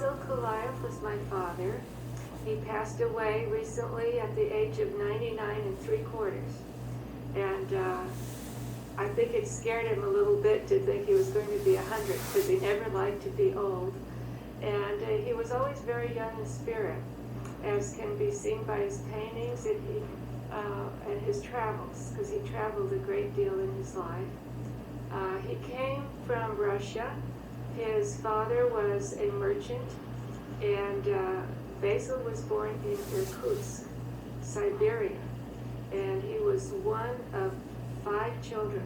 Basil Kaullaeff was my father. He passed away recently at the age of 99 3/4. And I think it scared him a little bit to think he was going to be 100, because he never liked to be old. And he was always very young in spirit, as can be seen by his paintings and his travels, because he traveled a great deal in his life. He came from Russia. His father was a merchant, and Basil was born in Irkutsk, Siberia, and he was one of 5 children.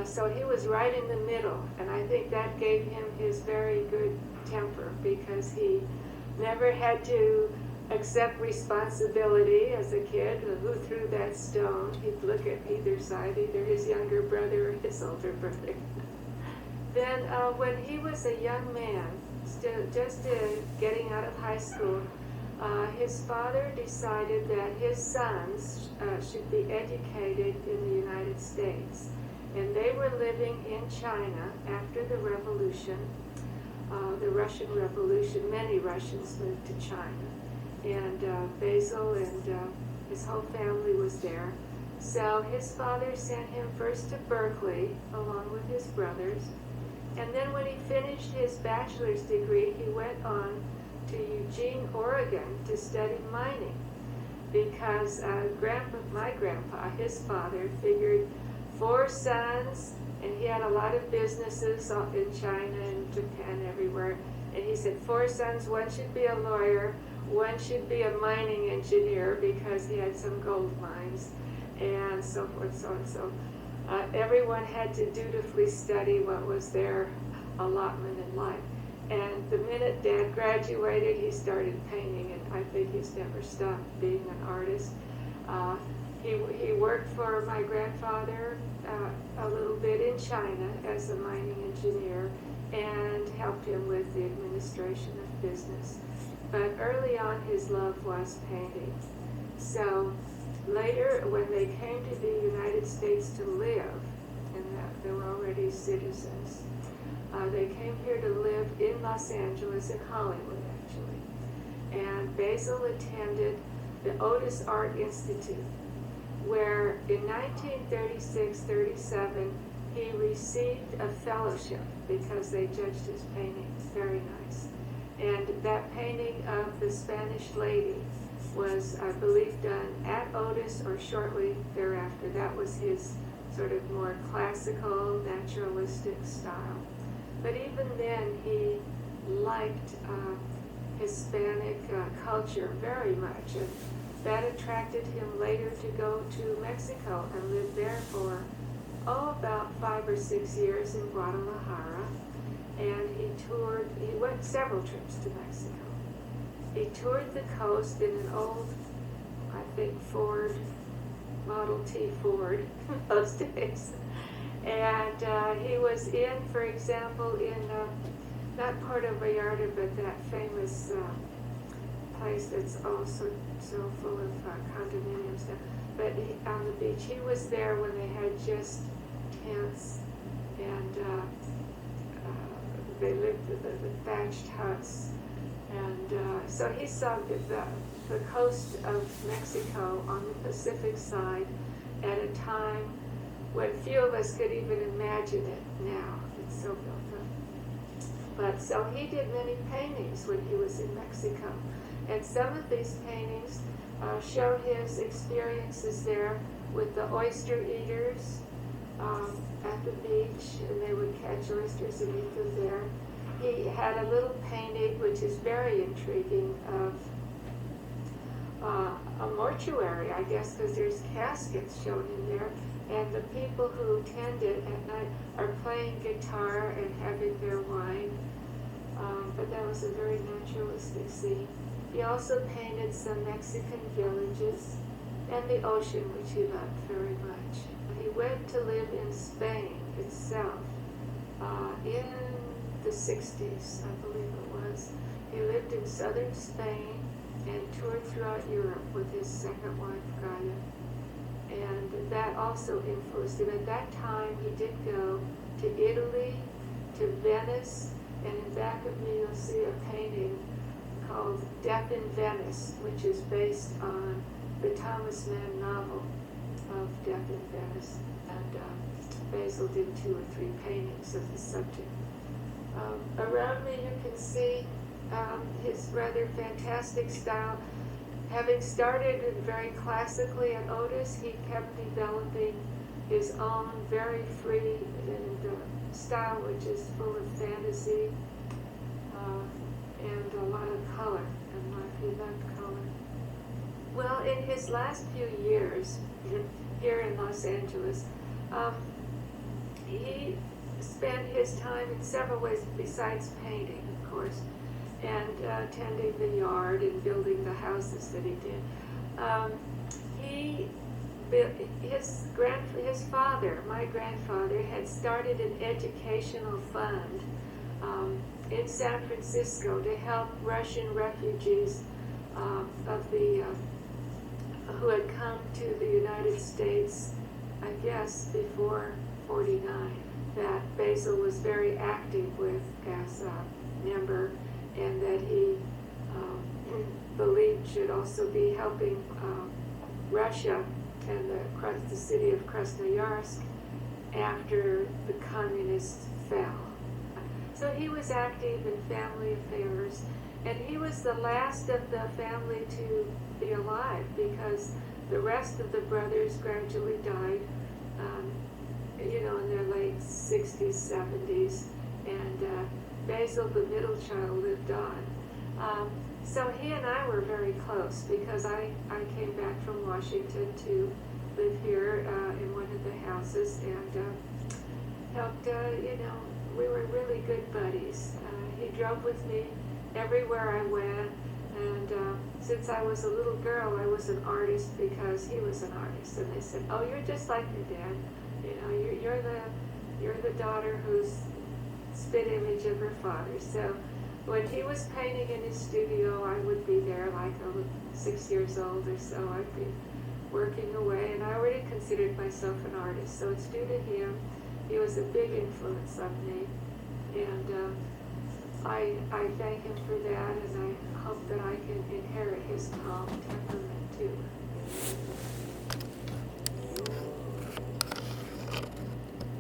So he was right in the middle, and I think that gave him his very good temper, because he never had to accept responsibility as a kid. Who threw that stone? He'd look at either side, either his younger brother or his older brother. Then when he was a young man, just getting out of high school, his father decided that his sons should be educated in the United States. And they were living in China after the revolution, the Russian Revolution. Many Russians moved to China. And Basil and his whole family was there. So his father sent him first to Berkeley, along with his brothers. And then when he finished his bachelor's degree, he went on to Eugene, Oregon to study mining, because my grandpa, his father, figured 4 sons, and he had a lot of businesses in China and Japan, everywhere. And he said 4 sons, one should be a lawyer, one should be a mining engineer, because he had some gold mines, and so forth, so on. So everyone had to dutifully study what was their allotment in life. And the minute Dad graduated, he started painting, and I think he's never stopped being an artist. He worked for my grandfather a little bit in China as a mining engineer, and helped him with the administration of business. But early on, his love was painting. So later, when they came to the United States to live, and they were already citizens, they came here to live in Los Angeles, in Hollywood, actually. And Basil attended the Otis Art Institute, where in 1936-37, he received a fellowship because they judged his paintings. Very nice. And that painting of the Spanish lady was, I believe, done at Otis or shortly thereafter. That was his sort of more classical, naturalistic style. But even then, he liked Hispanic culture very much, and that attracted him later to go to Mexico and live there for, about 5 or 6 years in Guadalajara. And he went several trips to Mexico. He toured the coast in an old, I think, Ford, Model T Ford in those days. And he was in, for example, in not Puerto Vallarta, but that famous place that's also so full of condominiums now. But on the beach, he was there when they had just tents, and they lived in the thatched huts. And so he saw the coast of Mexico on the Pacific side at a time when few of us could even imagine it now. It's so built up. But so he did many paintings when he was in Mexico. And some of these paintings show his experiences there with the oyster eaters at the beach, and they would catch oysters and eat them there. He had a little painting, which is very intriguing, of a mortuary, I guess, because there's caskets shown in there, and the people who tend it at night are playing guitar and having their wine. But that was a very naturalistic scene. He also painted some Mexican villages and the ocean, which he loved very much. He went to live in Spain itself in the 60s, I believe it was. He lived in southern Spain and toured throughout Europe with his second wife, Gaia. And that also influenced him. At that time, he did go to Italy, to Venice, And in back of me you'll see a painting called Death in Venice, which is based on the Thomas Mann novel of Death in Venice. And Basil did 2 or 3 paintings of the subject. Around me you can see his rather fantastic style. Having started very classically at Otis, he kept developing his own very free and style, which is full of fantasy and a lot of color. And he loved color. Well, in his last few years here in Los Angeles, he spent his time in several ways besides painting, of course, and tending the yard and building the houses that he did. His father, my grandfather, had started an educational fund in San Francisco to help Russian refugees who had come to the United States, I guess, before '49. That Basil was very active with as a member, and that he believed should also be helping Russia and the city of Krasnoyarsk after the communists fell. So he was active in family affairs, and he was the last of the family to be alive because the rest of the brothers gradually died, in their late 60s, 70s, and Basil, the middle child, lived on. So he and I were very close because I came back from Washington to live here in one of the houses and helped, we were really good buddies. He drove with me everywhere I went, and since I was a little girl, I was an artist because he was an artist. And they said, "Oh, you're just like your dad. You're the daughter who's spit image of her father." So when he was painting in his studio, I would be there like I was 6 years old or so. I'd be working away, and I already considered myself an artist. So it's due to him. He was a big influence on me, and I thank him for that, and I hope that I can inherit his calm temperament too.